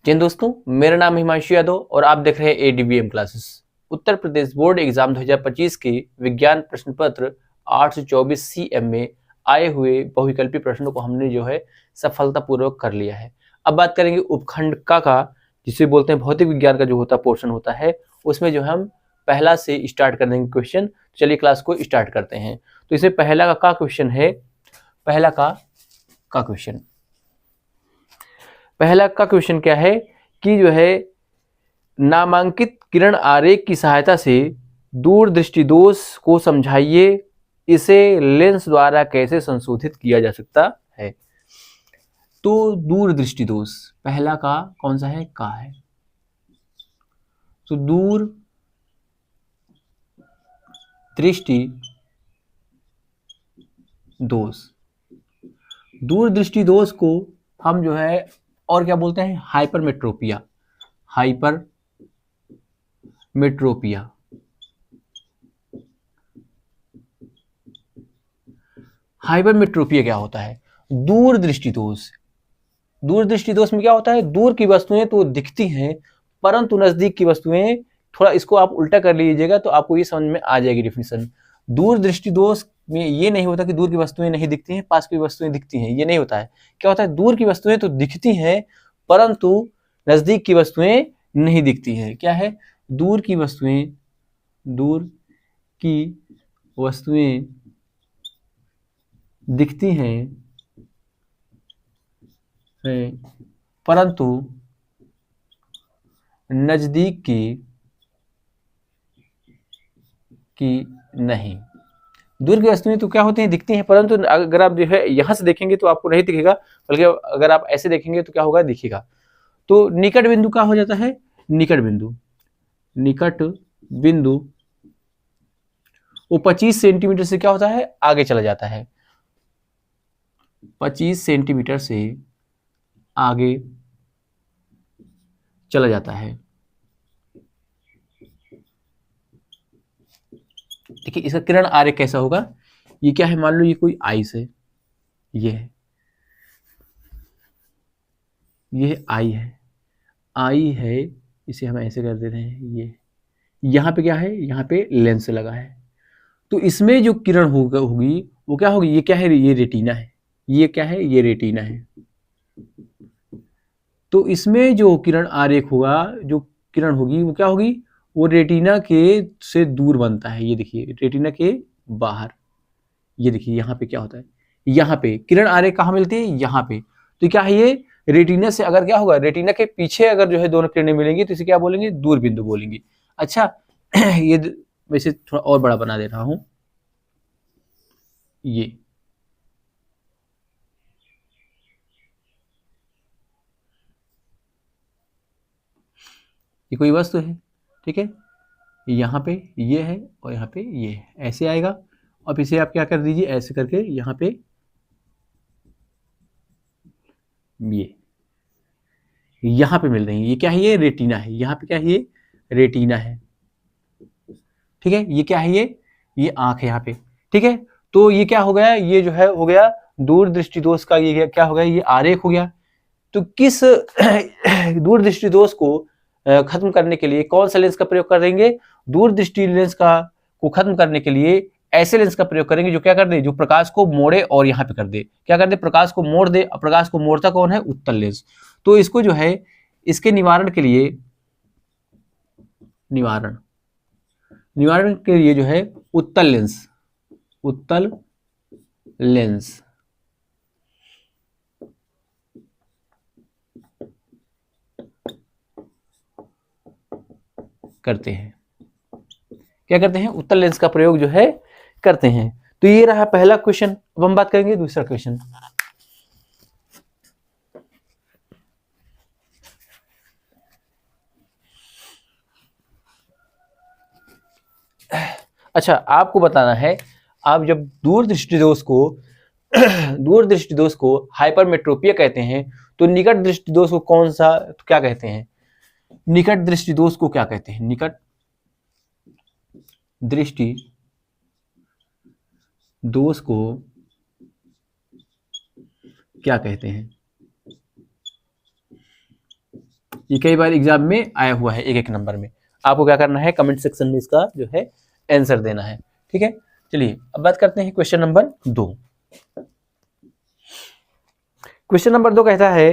जी दोस्तों, मेरा नाम हिमांशु यादव और आप देख रहे हैं एडीबीएम classes. Uttar Pradesh board exam 2025 के विज्ञान प्रश्न पत्र 824 सीएम में आए हुए बहुविकल्पी प्रश्नों को हमने जो है सफलतापूर्वक कर लिया है। अब बात करेंगे उपखंड का जिसे बोलते हैं भौतिक विज्ञान का जो होता पोर्शन होता है, उसमें जो हम पहला से स्टार्ट कर देंगे क्वेश्चन। चलिए क्लास को स्टार्ट करते हैं। तो इसमें पहला का क्वेश्चन है, पहला का क्वेश्चन क्या है कि जो है नामांकित किरण आरेख की सहायता से दूर दृष्टि दोष को समझाइए, इसे लेंस द्वारा कैसे संशोधित किया जा सकता है। तो दूर दृष्टि दोष पहला का कौन सा है, का है। तो दूर दृष्टि दोष, दूर दृष्टि दोष को हम जो है और क्या बोलते हैं, हाइपरमेट्रोपिया। हाइपरमेट्रोपिया हाइपरमेट्रोपिया क्या होता है, दूर दृष्टि दोष। दूर दृष्टि दोष में क्या होता है, दूर की वस्तुएं तो दिखती हैं परंतु नजदीक की वस्तुएं, थोड़ा इसको आप उल्टा कर लीजिएगा तो आपको ये समझ में आ जाएगी डेफिनेशन। दूर दृष्टि दोष में ये नहीं होता कि दूर की वस्तुएं नहीं दिखती हैं, पास की वस्तुएं दिखती हैं, ये नहीं होता है। क्या होता है, दूर की वस्तुएं तो दिखती हैं परंतु नजदीक की वस्तुएं नहीं दिखती हैं। क्या है, दूर की वस्तुएं दिखती हैं परंतु नजदीक की नहीं। दूर की वस्तुएं तो क्या होती हैं, दिखती हैं परंतु अगर आप जो है यहां से देखेंगे तो आपको नहीं दिखेगा, बल्कि अगर आप ऐसे देखेंगे तो क्या होगा, दिखेगा। तो निकट बिंदु क्या हो जाता है, निकट बिंदु वो 25 सेंटीमीटर से क्या होता है, आगे चला जाता है। 25 सेंटीमीटर से आगे चला जाता है। देखिए इसका किरण आरेख कैसा होगा, ये क्या है, मान लो ये कोई आइस है, ये आई है, इसे हम ऐसे कर देते हैं। ये यहाँ पे क्या है, यहाँ पे लेंस लगा है। तो इसमें जो किरण होगी वो क्या होगी, ये क्या है, ये रेटिना है। ये क्या है, ये रेटिना है। तो इसमें जो किरण आरेख होगा, जो किरण होगी वो क्या होगी, वो रेटिना के से दूर बनता है। ये देखिए रेटिना के बाहर, ये देखिए यहाँ पे क्या होता है, यहाँ पे किरण आरेख कहाँ मिलती है, यहाँ पे। तो क्या है, ये रेटिना से अगर क्या होगा, रेटिना के पीछे अगर जो है दोनों किरणें मिलेंगी तो इसे क्या बोलेंगे, दूर बिंदु बोलेंगे। अच्छा ये वैसे थोड़ा और बड़ा बना दे रहा हूं, ये कोई वस्तु है, ठीक है, यहाँ पे ये है और यहाँ पे ये है, ऐसे आएगा। अब इसे आप क्या कर दीजिए, ऐसे करके यहाँ पे ये यहाँ पे मिल रही है। ये क्या है, ये रेटिना है। यहाँ पे क्या है, ये रेटिना है, ठीक है। ये क्या है, ये आंख है यहाँ पे, ठीक है। तो ये क्या हो गया, ये जो है हो गया दूर दृष्टि दोष का, ये क्या हो गया, ये आरेख हो गया। तो किस दूर दृष्टि दोष को खत्म करने के लिए कौन सा लेंस का प्रयोग करेंगे, दूर दृष्टि लेंस का को खत्म करने के लिए ऐसे लेंस का प्रयोग करेंगे जो क्या कर दे, जो प्रकाश को मोड़े और यहाँ पे कर दे, क्या कर दे, प्रकाश को मोड़ दे। प्रकाश को मोड़ता कौन है, उत्तल लेंस। तो इसको जो है, इसके निवारण के लिए जो है उत्तल लेंस करते हैं। क्या करते हैं, उत्तल लेंस का प्रयोग जो है करते हैं। तो ये रहा पहला क्वेश्चन। अब हम बात करेंगे दूसरा क्वेश्चन। अच्छा, आपको बताना है, आप जब दूर दृष्टि दोष को हाइपरमेट्रोपिया कहते हैं तो निकट दृष्टि दोष को कौन सा, तो क्या कहते हैं, निकट दृष्टि दोष को क्या कहते हैं, निकट दृष्टि दोष को क्या कहते हैं। ये कई बार एग्जाम में आया हुआ है, एक एक नंबर में। आपको क्या करना है, कमेंट सेक्शन में इसका जो है आंसर देना है, ठीक है। चलिए अब बात करते हैं क्वेश्चन नंबर 2। क्वेश्चन नंबर 2 कहता है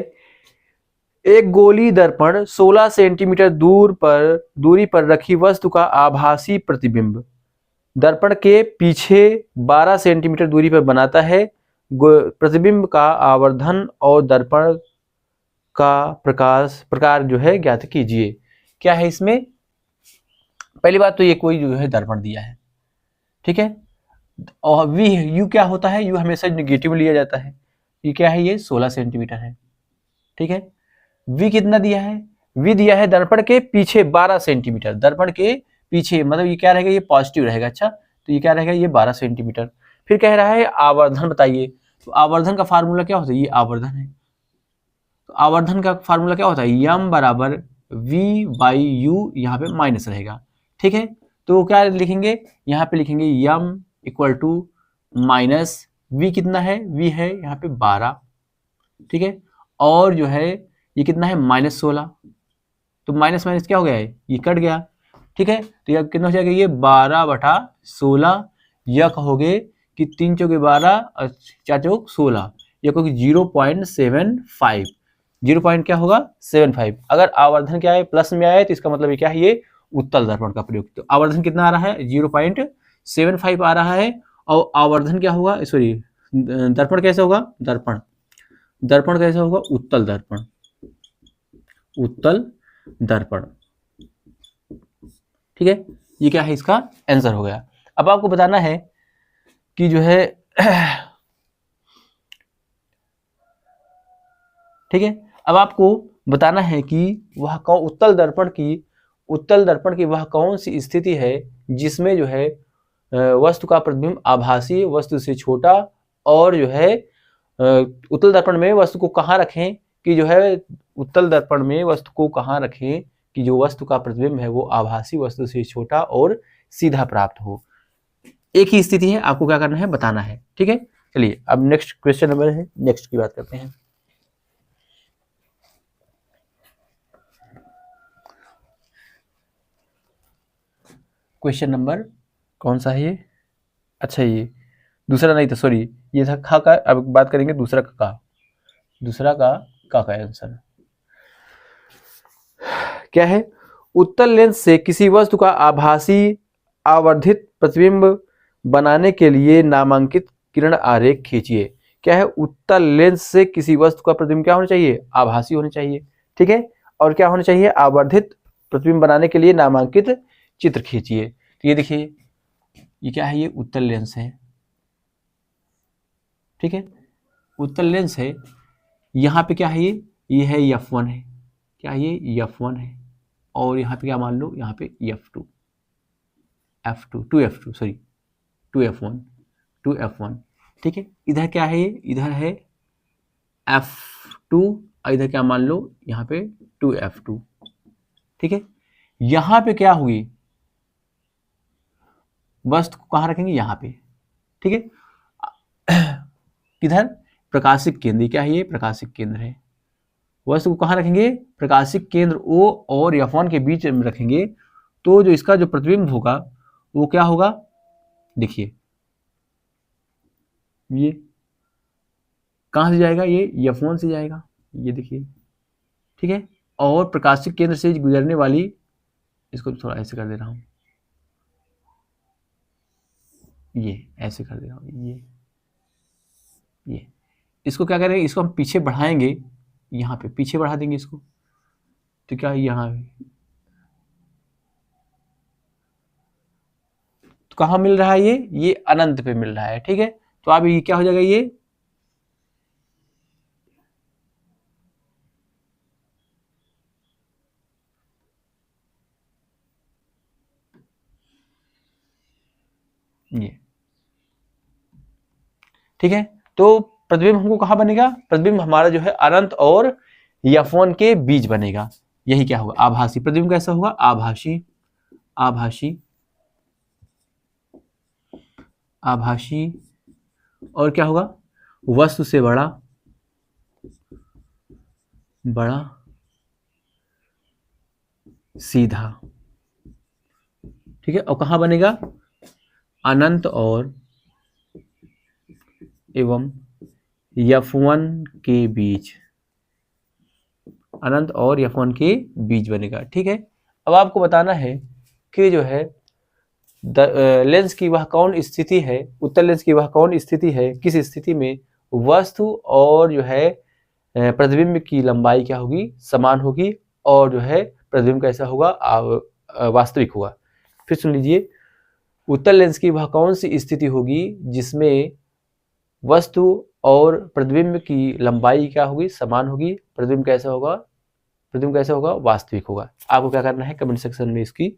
एक गोली दर्पण 16 सेंटीमीटर दूरी पर रखी वस्तु का आभासी प्रतिबिंब दर्पण के पीछे 12 सेंटीमीटर दूरी पर बनाता है। प्रतिबिंब का आवर्धन और दर्पण का प्रकार जो है ज्ञात कीजिए। क्या है इसमें, पहली बात तो ये कोई जो है दर्पण दिया है, ठीक है, और वी यू क्या होता है, यू हमेशा निगेटिव लिया जाता है। ये क्या है, ये 16 सेंटीमीटर है, ठीक है। वी कितना दिया है, वी दिया है दर्पण के पीछे 12 सेंटीमीटर, दर्पण के पीछे मतलब ये क्या रहेगा, ये पॉजिटिव रहेगा। अच्छा, तो ये क्या रहेगा, ये 12 सेंटीमीटर। फिर कह रहा है आवर्धन बताइए, तो आवर्धन का फार्मूला क्या होता है, ये आवर्धन है, तो आवर्धन का फार्मूला क्या होता है, यम बराबर वी बाई यू, यहाँ पे माइनस रहेगा, ठीक है। तो क्या लिखेंगे, यहाँ पे लिखेंगे यम इक्वल टू माइनस वी कितना है, वी है यहाँ पे 12, ठीक है, और जो है ये कितना है -16, तो माइनस माइनस क्या हो गया है, ये कट गया, ठीक है। तो यह कितना हो जाएगा, ये 12/16, यह कहोगे कि 3 चौके 12 और 4 चौक 16, यह कहोगे 0.75, 0. क्या होगा 75। अगर आवर्धन क्या है प्लस में आया है तो इसका मतलब ये क्या है, ये उत्तल दर्पण का प्रयोग। तो आवर्धन कितना आ रहा है, 0.75 आ रहा है, और आवर्धन क्या होगा, सॉरी दर्पण कैसे होगा, दर्पण कैसे होगा, उत्तल दर्पण, उत्तल दर्पण, ठीक है। ये क्या है, इसका आंसर हो गया। अब आपको बताना है कि जो है ठीक है, अब आपको बताना है कि वह उत्तल दर्पण की वह कौन सी स्थिति है जिसमें जो है वस्तु का प्रतिबिंब आभासी वस्तु से छोटा, और जो है उत्तल दर्पण में वस्तु को कहाँ रखें कि जो है उत्तल दर्पण में वस्तु को कहाँ रखें कि जो वस्तु का प्रतिबिंब है वो आभासी वस्तु से छोटा और सीधा प्राप्त हो। एक ही स्थिति है, आपको क्या करना है, बताना है, ठीक है। चलिए अब नेक्स्ट क्वेश्चन नंबर है, नेक्स्ट की बात करते हैं। क्वेश्चन नंबर कौन सा है ये, अच्छा ये दूसरा नहीं था, सॉरी ये था खा का। अब बात करेंगे दूसरा का, दूसरा का आंसर क्या है, उत्तल लेंस से किसी वस्तु का आभासी आवर्धित प्रतिबिंब बनाने के लिए नामांकित किरण आरेख खींचिए। क्या है, उत्तल लेंस से किसी वस्तु का प्रतिबिंब क्या होना चाहिए, आभासी होना चाहिए, ठीक है, और क्या होना चाहिए, आवर्धित प्रतिबिंब बनाने के लिए नामांकित चित्र खींचिए। तो ये देखिए, ये क्या है, ये उत्तल लेंस है, ठीक है, उत्तल लेंस है। यहाँ पे क्या है, ये है F1 है, क्या ये F1 है, और यहाँ पे क्या मान लो, यहाँ पे F2, 2F2 सॉरी 2F1, ठीक है। इधर क्या है, इधर है F2, और इधर क्या मान लो, यहाँ पे 2F2, ठीक है। यहाँ पे क्या हुई, वस्तु को कहाँ रखेंगे, यहाँ पे, ठीक है। किधर, प्रकाशिक केंद्र, क्या है ये, प्रकाशिक केंद्र है। वस्तु को कहाँ रखेंगे, प्रकाशिक केंद्र O और F1 के बीच में रखेंगे, तो जो इसका जो प्रतिबिंब होगा वो क्या होगा, देखिए ये कहाँ से जाएगा, ये F1 से जाएगा, ये देखिए, ठीक है। और प्रकाशिक केंद्र से गुजरने वाली, इसको थोड़ा ऐसे कर दे रहा हूँ, ये ऐसे कर दे रहा हूँ, ये इसको क्या करेंगे, इसको हम पीछे बढ़ाएंगे, यहाँ पे पीछे बढ़ा देंगे इसको, तो क्या यहाँ तो कहाँ मिल रहा है, ये अनंत पे मिल रहा है, ठीक है। तो अब ये क्या हो जाएगा, ये ठीक है। तो प्रतिबिंब हमको कहाँ बनेगा, प्रतिबिंब हमारा जो है अनंत और F1 के बीच बनेगा। यही क्या होगा, आभासी प्रतिबिंब कैसा होगा, आभासी, और क्या होगा, वस्तु से बड़ा सीधा, ठीक है। और कहाँ बनेगा? अनंत और एवं F1 के बीच, अनंत और F1 के बीच बनेगा, ठीक है। अब आपको बताना है कि जो है लेंस की वह कौन स्थिति है, उत्तल लेंस की वह कौन स्थिति है, किस स्थिति में वस्तु और जो है प्रतिबिंब की लंबाई क्या होगी? समान होगी, और जो है प्रतिबिंब कैसा होगा? वास्तविक होगा। फिर सुन लीजिए, उत्तल लेंस की वह कौन सी स्थिति होगी जिसमें वस्तु और प्रतिबिंब की लंबाई क्या होगी? समान होगी, प्रतिबिंब कैसा होगा? प्रतिबिंब कैसा होगा? वास्तविक होगा। आपको क्या करना है? कमेंट सेक्शन में इसकी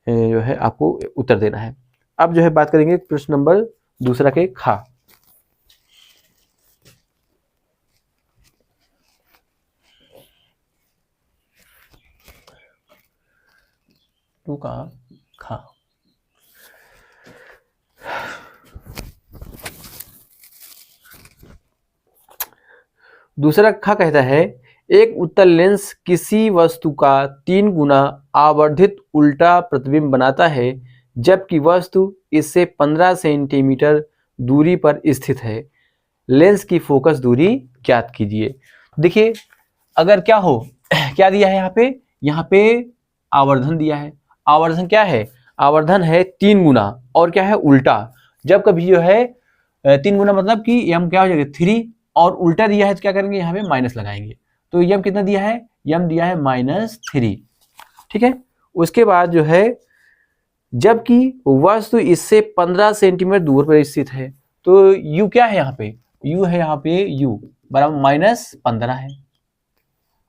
जो है आपको उत्तर देना है। अब जो है बात करेंगे प्रश्न नंबर दूसरा के खा। टू का खा। दूसरा खा कहता है, एक उत्तल लेंस किसी वस्तु का 3 गुना आवर्धित उल्टा प्रतिबिंब बनाता है जबकि वस्तु इससे 15 सेंटीमीटर दूरी पर स्थित है। लेंस की फोकस दूरी ज्ञात कीजिए। देखिए, अगर क्या हो क्या दिया है यहाँ पे आवर्धन दिया है। आवर्धन क्या है? आवर्धन है 3 गुना, और क्या है? उल्टा। जब कभी जो है 3 गुना मतलब कि यम क्या हो जाएगा? 3, और उल्टा दिया है तो क्या करेंगे? यहाँ पे माइनस लगाएंगे। तो यम कितना दिया है? यम दिया है -3, ठीक है। उसके बाद जो है जबकि वस्तु इससे 15 सेंटीमीटर दूर पर स्थित है, तो यू क्या है यहाँ पे? यू है यहाँ पे, यू बराबर -15 है।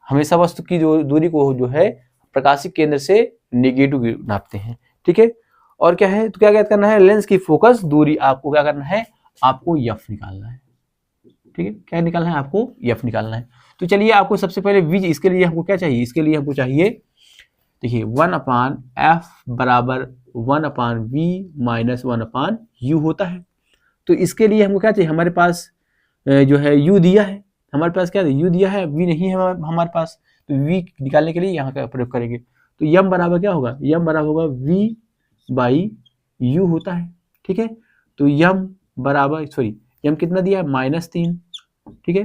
हमेशा वस्तु की जो दूरी को जो है प्रकाशिक केंद्र से नेगेटिव नापते हैं, ठीक है। और क्या है? तो क्या क्या करना है? लेंस की फोकस दूरी आपको क्या करना है? आपको एफ निकालना है, ठीक है। क्या निकालना है? आपको एफ निकालना है। तो चलिए, आपको सबसे पहले वी, इसके लिए हमको क्या चाहिए? इसके लिए हमको चाहिए, देखिए 1/f बराबर 1/v माइनस 1/u होता है। तो इसके लिए हमको क्या चाहिए? हमारे पास जो है u दिया है, हमारे पास क्या है? u दिया है, v नहीं है हमारे पास। तो v निकालने के लिए यहाँ का प्रयोग करेंगे। तो m बराबर क्या होगा? m बराबर होगा v बाई u होता है, ठीक है। तो m बराबर, सॉरी, m कितना दिया है? -3, ठीक है।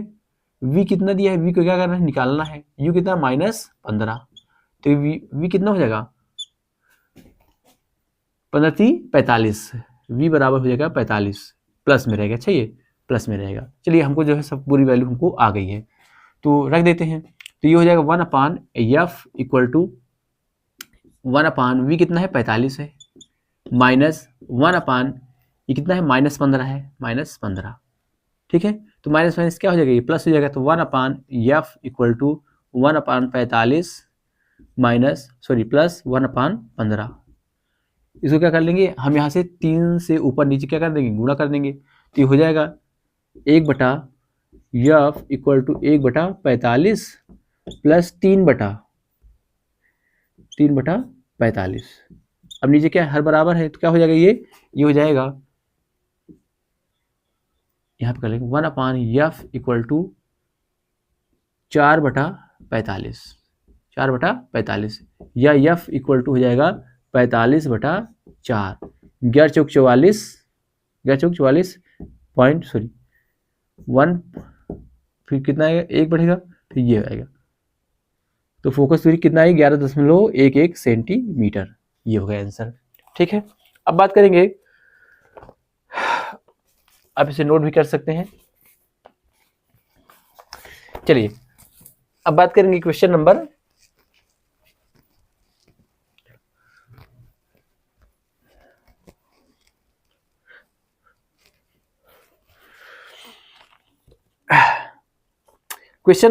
v कितना दिया है? v को क्या करना है? निकालना है। u कितना? -15। तो v कितना हो जाएगा? 15×3 = 45। v बराबर हो जाएगा 45, प्लस में रहेगा, चाहिए प्लस में रहेगा। चलिए, हमको जो है सब पूरी वैल्यू हमको आ गई है, तो रख देते हैं। तो ये हो जाएगा 1/f इक्वल टू 1/v कितना है? 45 है, माइनस 1/, ये कितना है? -15 है, -15, ठीक है। तो माइनस माइनस क्या हो जाएगा? ये प्लस हो जाएगा। तो 1/f equal to 1/45 minus, sorry, plus 1/15। इसको क्या कर लेंगे हम? यहाँ से 3 से ऊपर नीचे क्या कर देंगे? गुणा कर देंगे। तो ये हो जाएगा 1/f इक्वल टू 1/45 प्लस 3/45। अब नीचे क्या है? हर बराबर है, तो क्या हो जाएगा? ये हो जाएगा, यहाँ पे कर लेंगे 1/f इक्वल टू 4/45, 4/45, या f इक्वल टू हो जाएगा 45/4। 11 चौक 44, 11 चौक 44 पॉइंट, सॉरी 1, फिर कितना आएगा? 1 बढ़ेगा, फिर ये आएगा। तो फोकस दूरी कितना है? 11.11 सेंटीमीटर। ये हो गया आंसर, ठीक है। अब बात करेंगे, आप इसे नोट भी कर सकते हैं। चलिए, अब बात करेंगे क्वेश्चन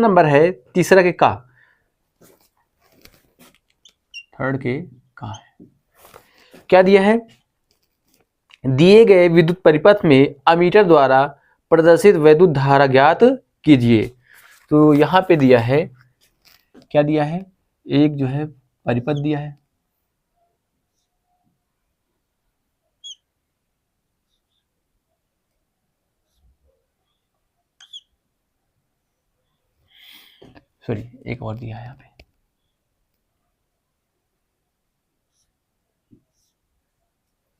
नंबर है तीसरा के का, थर्ड के का है। क्या दिया है? दिए गए विद्युत परिपथ में अमीटर द्वारा प्रदर्शित वैद्युत धारा ज्ञात कीजिए। तो यहाँ पे दिया है, क्या दिया है? एक जो है परिपथ दिया है, सॉरी एक और दिया है यहाँ पे,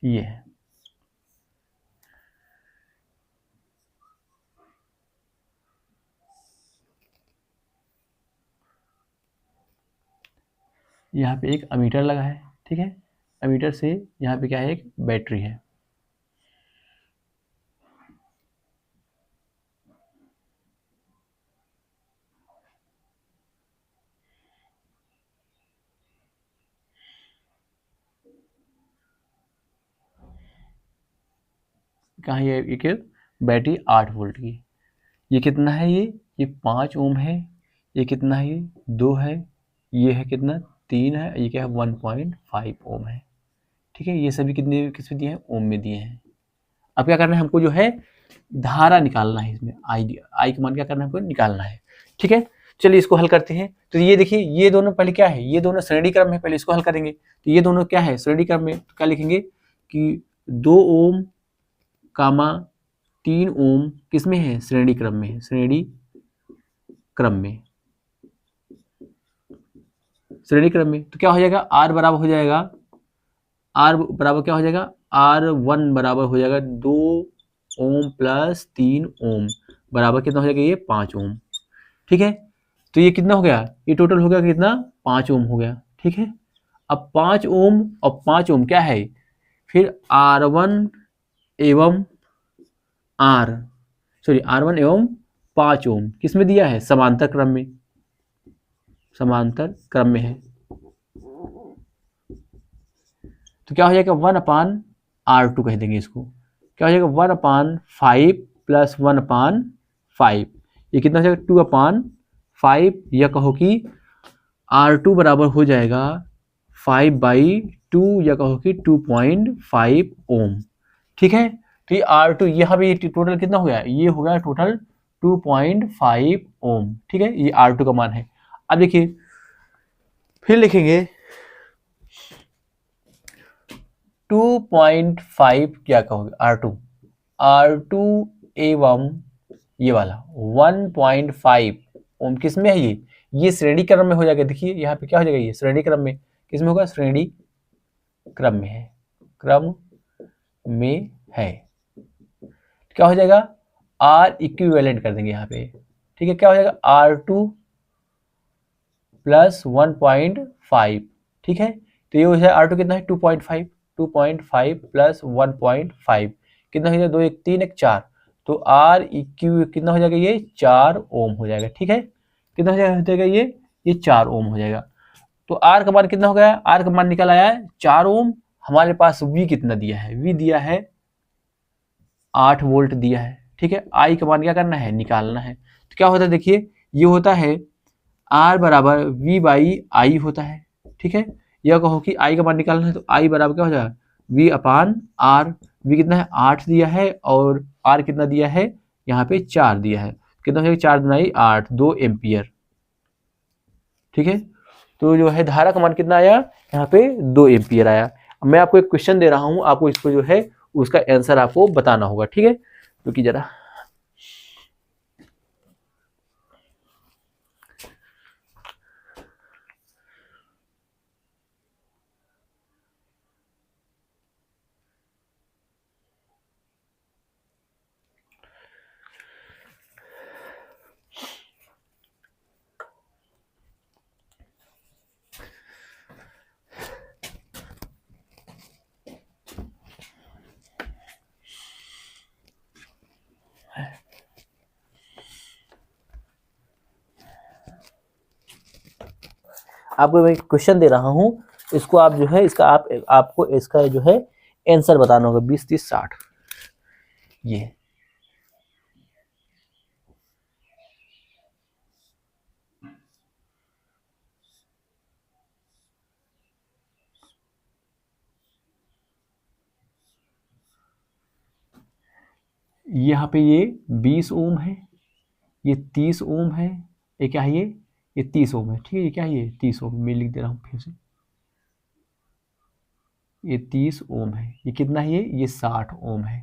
ये है। यहाँ पे एक अमीटर लगा है, ठीक है। अमीटर से यहाँ पे क्या है, एक बैटरी है। कहाँ ये एक बैटरी 8 वोल्ट की। ये कितना है, ये 5 ओम है। ये कितना है, ये 2 है। ये है कितना, 3 है। ये क्या है, 1.5 ओम है, ठीक है। ये सभी कितने किस में दिए हैं, ओम में दिए हैं। अब क्या करना है हमको, जो है धारा निकालना है इसमें। आई का मान क्या करना है हमको, निकालना है, ठीक है। चलिए इसको हल करते हैं। तो ये देखिए, ये दोनों पहले क्या है, ये दोनों श्रेणी क्रम है, पहले इसको हल करेंगे। तो ये दोनों क्या है, श्रेणी क्रम में। तो क्या लिखेंगे कि 2 ओम कामा 3 ओम किस में है, श्रेणी क्रम में है, श्रेणी क्रम में, श्रेणी क्रम में। तो क्या हो जाएगा, आर बराबर हो जाएगा, आर बराबर क्या हो जाएगा, R1 बराबर हो जाएगा 2 ओम प्लस 3 ओम बराबर कितना हो जाएगा, ये 5 ओम, ठीक है। तो ये कितना हो गया, ये टोटल हो गया कितना, 5 ओम हो गया, ठीक है। अब 5 ओम और 5 ओम क्या है, फिर R1 एवं R1 एवं 5 ओम किस में दिया है, समांतर क्रम में, समांतर क्रम में है। तो क्या हो जाएगा, 1/R2 कह देंगे इसको। क्या हो जाएगा, 1/5 प्लस 1/5, ये कितना हो जाएगा, 2/5, या कहो कि R2 बराबर हो जाएगा 5/2, या कहो कि 2.5 ओम, ठीक है। तो ये R2 यहाँ पे टोटल कितना हो गया, ये हो गया टोटल 2.5 ओम, ठीक है। ये R2 का मान है। अब देखिए फिर लिखेंगे 2.5 क्या कहोगे, R2 एवं ये वाला 1.5 ओम किस में है, ये श्रेणी क्रम में हो जाएगा। देखिए यहाँ पे क्या हो जाएगा, ये श्रेणी क्रम में किस में होगा, श्रेणी क्रम में है, क्रम में है। क्या हो जाएगा, R इक्विवेलेंट कर देंगे यहाँ पे, ठीक है। क्या हो जाएगा, R2 प्लस 1.5, ठीक है। तो ये हो जाएगा R2 कितना है, 2.5 प्लस 1.5 कितना हो जाएगा, 2 1 3 1 4। तो R इक्यू कितना हो जाएगा, ये 4 ओम हो जाएगा, ठीक है। कितना हो जाएगा ये 4 ओम हो जाएगा। तो R का मान कितना हो गया, R का मान निकल आया है 4 ओम। हमारे पास V कितना दिया है, V दिया है 8 वोल्ट दिया है, ठीक है। I का मान क्या करना है, निकालना है। तो क्या होता है, देखिए ये होता है R बराबर V/I होता है, ठीक है। यह कहो कि I का मान निकालना है, तो I बराबर क्या हो जाएगा, V/R। V कितना है, 8 दिया है, और R कितना दिया है, यहाँ पे 4 दिया है। कितना हो जाएगा, 4 दूनी 8, 2 एम्पियर, ठीक है। तो जो है धारा का मान कितना आया, यहाँ पे 2 एम्पियर आया। मैं आपको एक क्वेश्चन दे रहा हूँ, आपको इसको जो है उसका आंसर आपको बताना होगा, ठीक है। क्योंकि जरा आपको मैं क्वेश्चन दे रहा हूँ, इसको आप जो है इसका आपको इसका जो है आंसर बताना होगा, 20 30 60 ये। यहाँ पे ये 20 ओम है, ये 30 ओम है, ये क्या है, ये 30 ओम है, ठीक है। ये क्या है, ये 30 ओम, मैं लिख दे रहा हूँ फिर से, ये 30 ओम है। ये कितना है, ये 60 ओम है।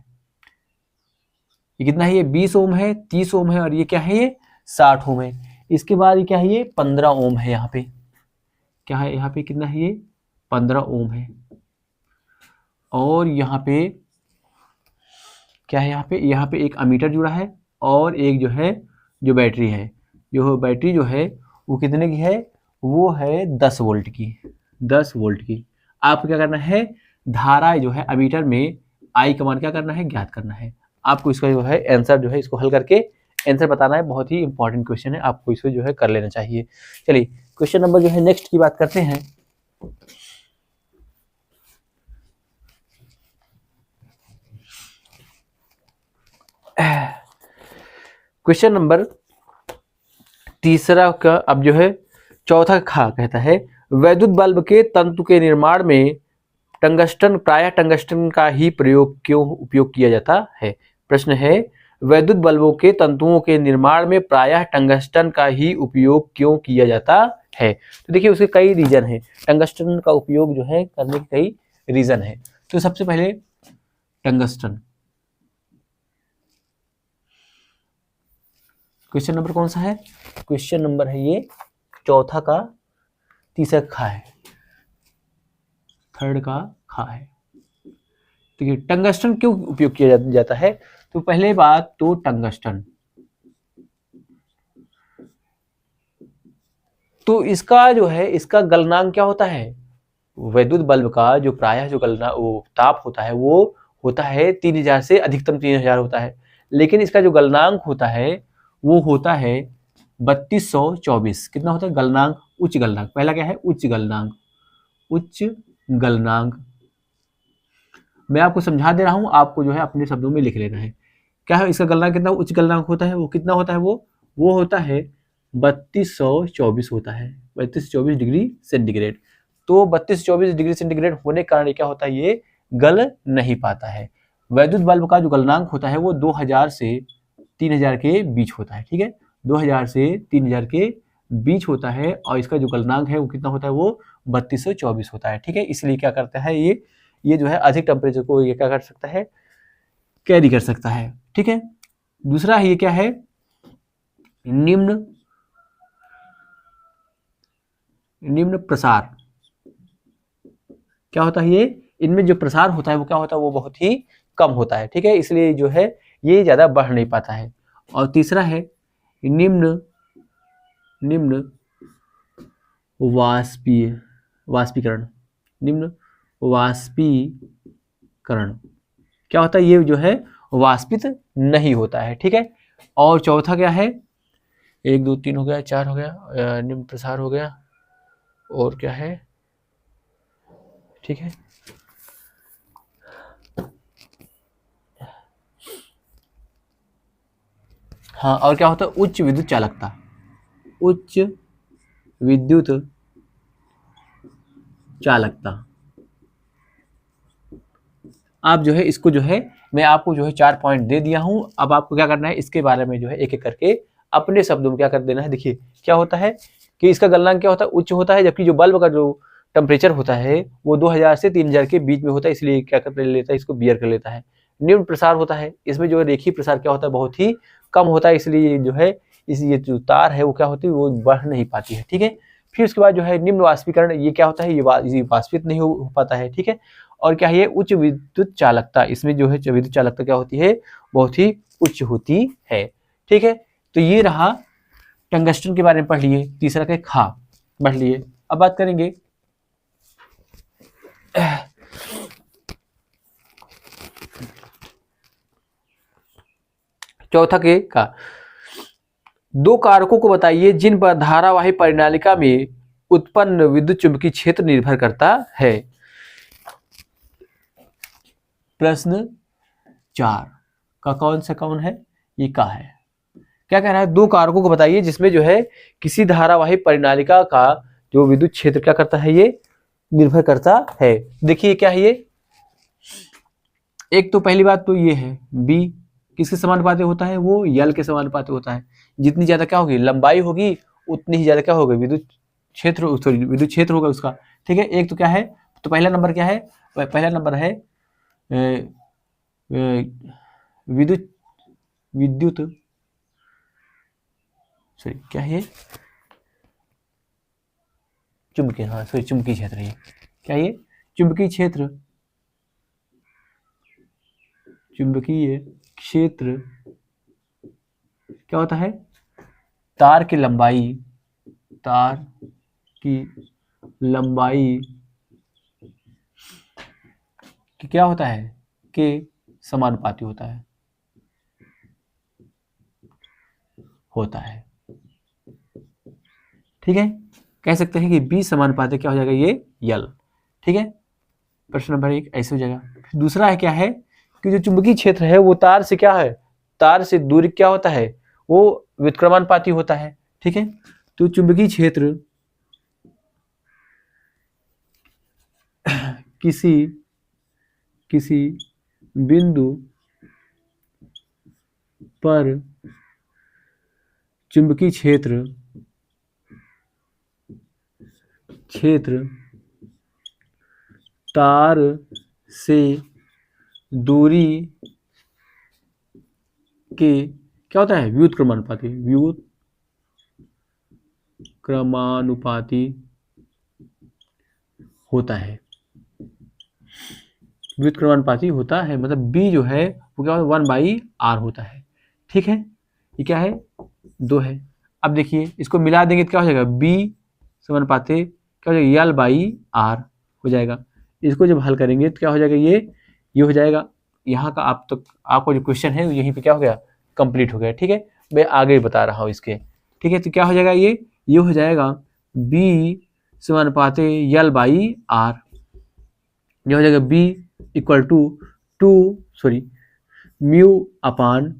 ये कितना है, ये 20 ओम है, 30 ओम है, और ये क्या है, ये 60 ओम है। इसके बाद ये क्या है, ये 15 ओम है। यहाँ पे क्या है, यहाँ पे कितना है, ये 15 ओम है। और यहाँ पे क्या है, यहाँ पे एक अमीटर जुड़ा है और एक जो है जो बैटरी है, जो बैटरी जो है वो कितने की है, वो है 10 वोल्ट की, 10 वोल्ट की। आपको क्या करना है, धारा जो है अमीटर में आई का मान क्या करना है, ज्ञात करना है। आपको इसका जो है आंसर जो है इसको हल करके आंसर बताना है। बहुत ही इंपॉर्टेंट क्वेश्चन है, आपको इसको जो है कर लेना चाहिए। चलिए क्वेश्चन नंबर जो है नेक्स्ट की बात करते हैं। क्वेश्चन नंबर तीसरा का अब जो है चौथा खा कहता है, वैद्युत बल्ब के तंतु के निर्माण में टंगस्टन, प्रायः टंगस्टन का ही उपयोग किया जाता है। प्रश्न है, वैद्युत बल्बों के तंतुओं के निर्माण में प्रायः टंगस्टन का ही उपयोग क्यों किया जाता है। तो देखिए उसके कई रीजन है, टंगस्टन का उपयोग जो है करने के कई रीजन है। तो सबसे पहले टंगस्टन, क्वेश्चन नंबर कौन सा है, क्वेश्चन नंबर है ये चौथा का तीसरा खा है, थर्ड का खा है। देखिए टंगस्टन क्यों उपयोग किया जाता है, तो पहले बात तो टंगस्टन, तो इसका जो है इसका गलनांक क्या होता है, वैद्युत बल्ब का जो प्रायः जो वो ताप होता है वो होता है 3000 से अधिकतम 3000 होता है, लेकिन इसका जो गलनांक होता है वो होता है 3224। कितना होता है गलनांक, उच्च गलनांक। पहला क्या है, उच्च गलनांक, उच्च गलनांक। मैं आपको समझा दे रहा हूं, आपको जो है अपने शब्दों में लिख लेना है। क्या है इसका गलनांक, कितना उच्च गलनांक होता है, वो कितना होता है, वो होता है 3224 होता है, 3224 डिग्री सेंटीग्रेड। तो 3224 डिग्री सेंटीग्रेड होने के कारण क्या होता है, ये गल नहीं पाता है। वैद्युत बल्ब का जो गलनांक होता है वो 2000 से 3000 के बीच होता है। ठीक है, 2000 से 3000 के बीच होता है, और इसका जो गलनांक है वो कितना होता है, वो 3224 होता है। ठीक है, इसलिए क्या करता है ये जो है अधिक टेम्परेचर को ये क्या कर सकता है, कैरी कर सकता है। ठीक है, दूसरा ये क्या है, निम्न प्रसार। क्या होता है ये, इनमें जो प्रसार होता है वो क्या होता है, वो बहुत ही कम होता है। ठीक है, इसलिए जो है ये ज्यादा बढ़ नहीं पाता है। और तीसरा है निम्न वाष्पीकरण, निम्न वाष्पीकरण। क्या होता है, ये जो है वाष्पित नहीं होता है। ठीक है, और चौथा क्या है, 1 2 3 हो गया, 4 हो गया, निम्न प्रसार हो गया, और क्या है, ठीक है, हाँ, और क्या होता है, उच्च विद्युत चालकता, उच्च विद्युत चालकता। आप जो है इसको जो है मैं आपको जो है 4 पॉइंट दे दिया हूं। अब आपको क्या करना है, इसके बारे में जो है एक एक करके अपने शब्दों में क्या कर देना है। देखिए क्या होता है कि इसका गलनांक क्या होता है, उच्च होता है, जबकि जो बल्ब का जो टेम्परेचर होता है वो 2000 से 3000 के बीच में होता है, इसलिए क्या कर लेता है, इसको बियर कर लेता है। निम्न प्रसार होता है, इसमें जो रेखीय प्रसार क्या होता है, बहुत ही कम होता है, इसलिए जो है इस ये जो तार है वो क्या होती है, वो बढ़ नहीं पाती है। ठीक है, फिर उसके बाद जो है निम्न वाष्पीकरण, ये क्या होता है, ये वाष्पित नहीं हो पाता है। ठीक है, और क्या है, उच्च विद्युत चालकता, इसमें जो है विद्युत चालकता क्या होती है, बहुत ही उच्च होती है। ठीक है, तो ये रहा टंगस्टन के बारे में पढ़ लिए, तीसरा के खा पढ़ लिए। अब बात करेंगे चौथा के का, दो कारकों को बताइए जिन पर धारावाही परिनालिका में उत्पन्न विद्युत चुंबकीय क्षेत्र निर्भर करता है। प्रश्न 4 का कौन है, ये का है। क्या कह रहा है, दो कारकों को बताइए जिसमें जो है किसी धारावाही परिनालिका का जो विद्युत क्षेत्र क्या करता है, ये निर्भर करता है। देखिए क्या है ये, एक तो पहली बात तो ये है बी किसके समानुपाती होता है, वो यल के समानुपाती होता है। जितनी ज्यादा क्या होगी लंबाई होगी, उतनी ही ज्यादा क्या होगा विद्युत क्षेत्र, सॉरी विद्युत क्षेत्र होगा उसका। ठीक है, एक तो क्या है, तो पहला नंबर क्या है, पहला नंबर है विद्युत विद्युत सॉरी क्या है, चुंबकीय, हाँ सॉरी चुंबकीय क्षेत्र, ये क्या, ये चुंबकीय क्षेत्र चुंबकीय क्षेत्र क्या होता है, तार की लंबाई कि क्या होता है, के समानुपाती होता है। ठीक है, कह सकते हैं कि बी समानुपाती क्या हो जाएगा, ये यल। ठीक है, प्रश्न नंबर 1 ऐसे हो जाएगा। दूसरा है क्या है कि जो चुंबकीय क्षेत्र है वो तार से क्या है, तार से दूरी क्या होता है, वो व्युत्क्रमानुपाती होता है। ठीक है, तो चुंबकीय क्षेत्र किसी बिंदु पर चुंबकीय क्षेत्र तार से दूरी के क्या होता है, व्युत्क्रमानुपाती होता है। व्युत्क्रमानुपाती होता है मतलब बी जो है वो क्या होता है, 1/r होता है। ठीक है, ये क्या है, 2 है। अब देखिए इसको मिला देंगे तो क्या हो जाएगा, बी समानुपाती क्या हो जाएगा, L/r हो जाएगा। इसको जब हल करेंगे तो क्या हो जाएगा, ये हो जाएगा। यहाँ का आप तक आपको जो क्वेश्चन है यहीं पे क्या हो गया, कंप्लीट हो गया। ठीक है, मैं आगे बता रहा हूँ इसके। ठीक है, तो क्या हो जाएगा, ये हो जाएगा बी समानुपाती L/r, ये हो जाएगा be equal to mu upon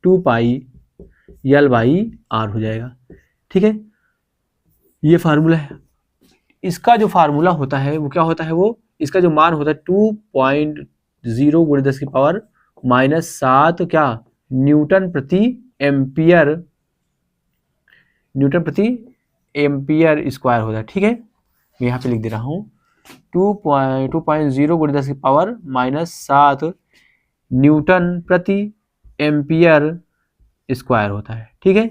2 pi L/r हो जाएगा। ठीक है, ये फार्मूला है। इसका जो फार्मूला होता है वो क्या होता है, वो इसका जो मान होता है 2.0 × 10⁻⁻7 क्या न्यूटन प्रति एम्पियर स्क्वायर होता है। ठीक है, मैं यहाँ पे लिख दे रहा हूँ 2.0 × 10⁻⁻7 न्यूटन प्रति एम्पियर स्क्वायर होता है। ठीक है,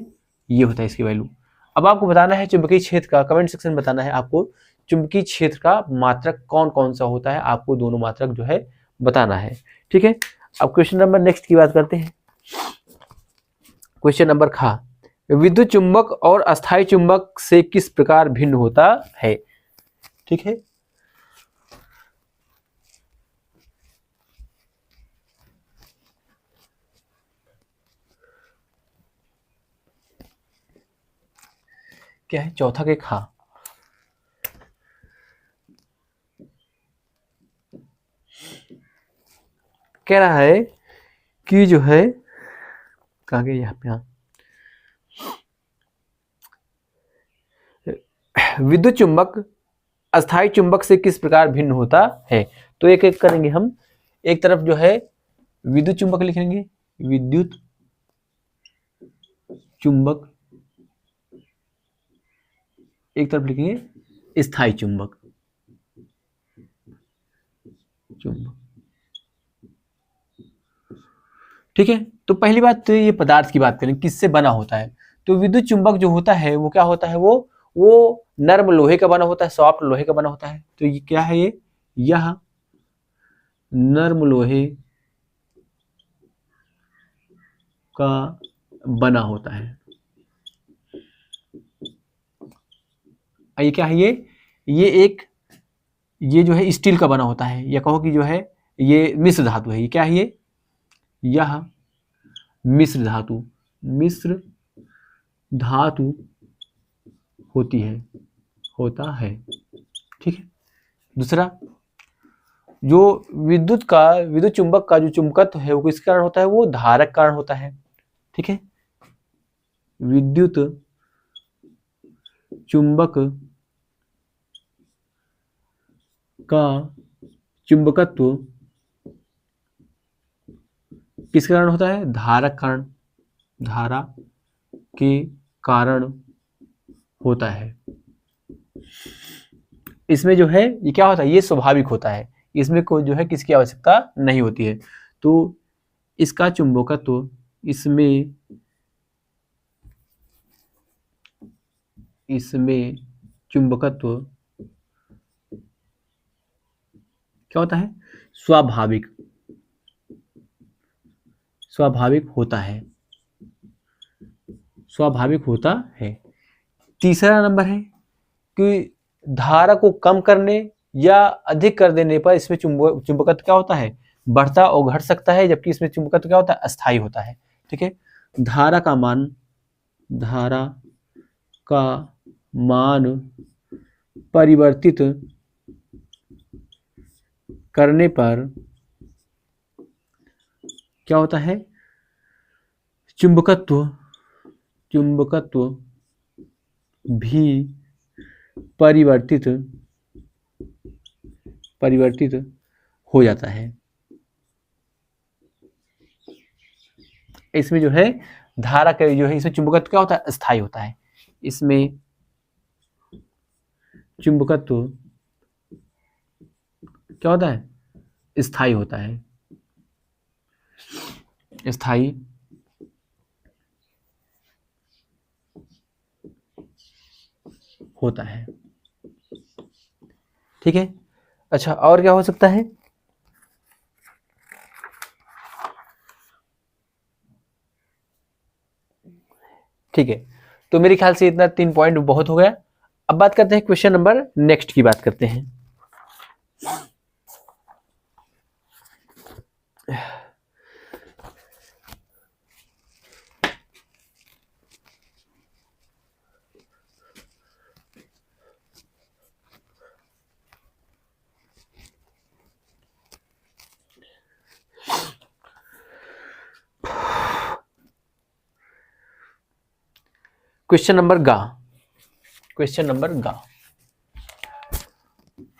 ये होता है इसकी वैल्यू। अब आपको बताना है चुंबकीय क्षेत्र का, कमेंट सेक्शन में बताना है आपको चुंबकीय क्षेत्र का मात्रक कौन कौन सा होता है, आपको दोनों मात्रक जो है बताना है। ठीक है, अब क्वेश्चन नंबर नेक्स्ट की बात करते हैं। क्वेश्चन नंबर खा, विद्युत चुंबक और अस्थायी चुंबक से किस प्रकार भिन्न होता है। ठीक है, क्या है, चौथा के खा, कह रहा है कि जो है कहाँ गए, यहाँ पे, हाँ, विद्युत चुंबक अस्थायी चुंबक से किस प्रकार भिन्न होता है। तो एक एक करेंगे हम। एक तरफ जो है विद्युत चुंबक लिखेंगे, विद्युत चुंबक, एक तरफ लिखेंगे स्थायी चुंबक। ठीक है, तो पहली बात तो ये पदार्थ की बात करें, किससे बना होता है। तो विद्युत चुंबक जो होता है वो क्या होता है, वो नर्म लोहे का बना होता है, सॉफ्ट लोहे का बना होता है। तो ये क्या है, यह नर्म लोहे का बना होता है। ये क्या है, ये जो है स्टील का बना होता है, या कहो कि जो है ये मिश्र धातु है। ये क्या है, यह मिश्र धातु होता है। ठीक है, दूसरा जो विद्युत चुंबक का जो चुंबकत्व है वो किस कारण होता है, वो धारक कारण होता है। ठीक है, विद्युत चुंबक का चुंबकत्व किस कारण होता है, धारा के कारण होता है। इसमें जो है ये क्या होता है, ये स्वाभाविक होता है, इसमें कोई जो है किसकी आवश्यकता नहीं होती है। तो इसका चुंबकत्व इसमें चुंबकत्व क्या होता है, स्वाभाविक स्वाभाविक होता है, स्वाभाविक होता है। तीसरा नंबर है कि धारा को कम करने या अधिक कर देने पर इसमें चुंबकत्व क्या होता है, बढ़ता और घट सकता है, जबकि इसमें चुंबकत्व क्या होता है, अस्थायी होता है। ठीक है, धारा का मान परिवर्तित करने पर क्या होता है, चुंबकत्व भी परिवर्तित हो जाता है। इसमें जो है धारा का जो है, इसमें चुंबकत्व क्या होता है, अस्थायी होता है। इसमें चुंबकत्व क्या होता है, स्थायी होता है, स्थायी होता है। ठीक है, अच्छा और क्या हो सकता है, ठीक है। तो मेरे ख्याल से इतना 3 पॉइंट बहुत हो गया। अब बात करते हैं क्वेश्चन नंबर नेक्स्ट की बात करते हैं। क्वेश्चन नंबर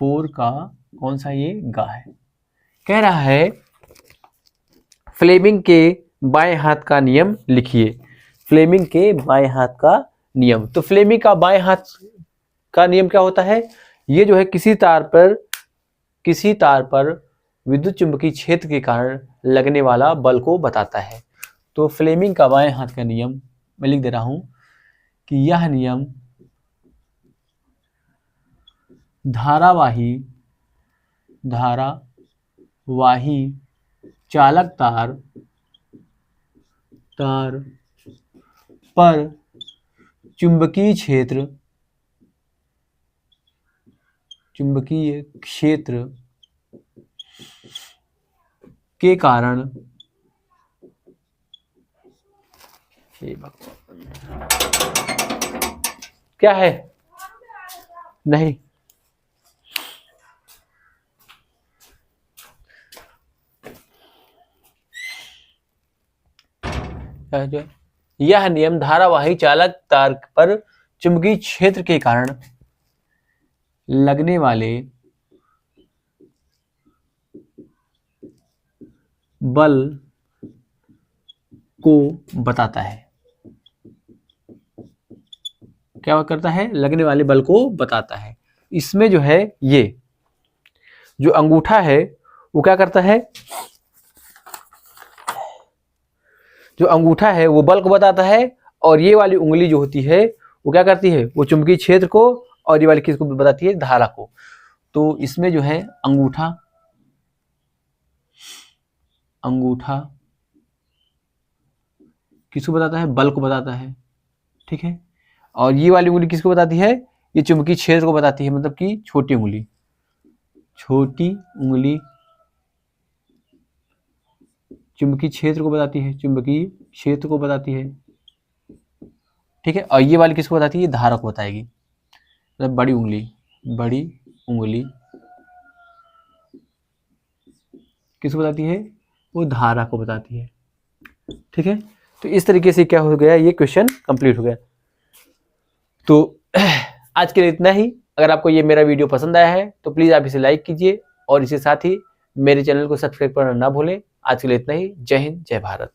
4 का कौन सा ये गा है, कह रहा है फ्लेमिंग के बाएं हाथ का नियम लिखिए। फ्लेमिंग के बाएं हाथ का नियम, तो फ्लेमिंग का बाएं हाथ का नियम क्या होता है, ये जो है किसी तार पर विद्युत चुंबकीय क्षेत्र के कारण लगने वाला बल को बताता है। तो फ्लेमिंग का बाएं हाथ का नियम मैं लिख दे रहा हूं कि यह नियम धारावाही चालक तार पर चुंबकीय क्षेत्र के कारण क्या है, नहीं जो यह नियम धारावाही चालक तार पर चुंबकीय क्षेत्र के कारण लगने वाले बल को बताता है। क्या करता है, लगने वाले बल को बताता है। इसमें जो है ये जो अंगूठा है वो क्या करता है, जो अंगूठा है वो बल को बताता है, और ये वाली उंगली जो होती है वो क्या करती है, वो चुंबकीय क्षेत्र को, और ये वाली किसको बताती है, धारा को। तो इसमें जो है अंगूठा किसको बताता है, बल को बताता है। ठीक है, और ये वाली उंगली किसको बताती है, ये चुंबकीय क्षेत्र को बताती है, मतलब कि छोटी उंगली चुंबकीय क्षेत्र को बताती है, ठीक है। और ये वाली किसको बताती है, धारा को बताएगी, मतलब बड़ी उंगली किसको बताती है, वो धारा को बताती है। ठीक है, तो इस तरीके से क्या हो गया, ये क्वेश्चन कंप्लीट हो गया। तो आज के लिए इतना ही। अगर आपको ये मेरा वीडियो पसंद आया है तो प्लीज़ आप इसे लाइक कीजिए, और इसके साथ ही मेरे चैनल को सब्सक्राइब करना ना भूलें। आज के लिए इतना ही। जय हिंद, जय भारत।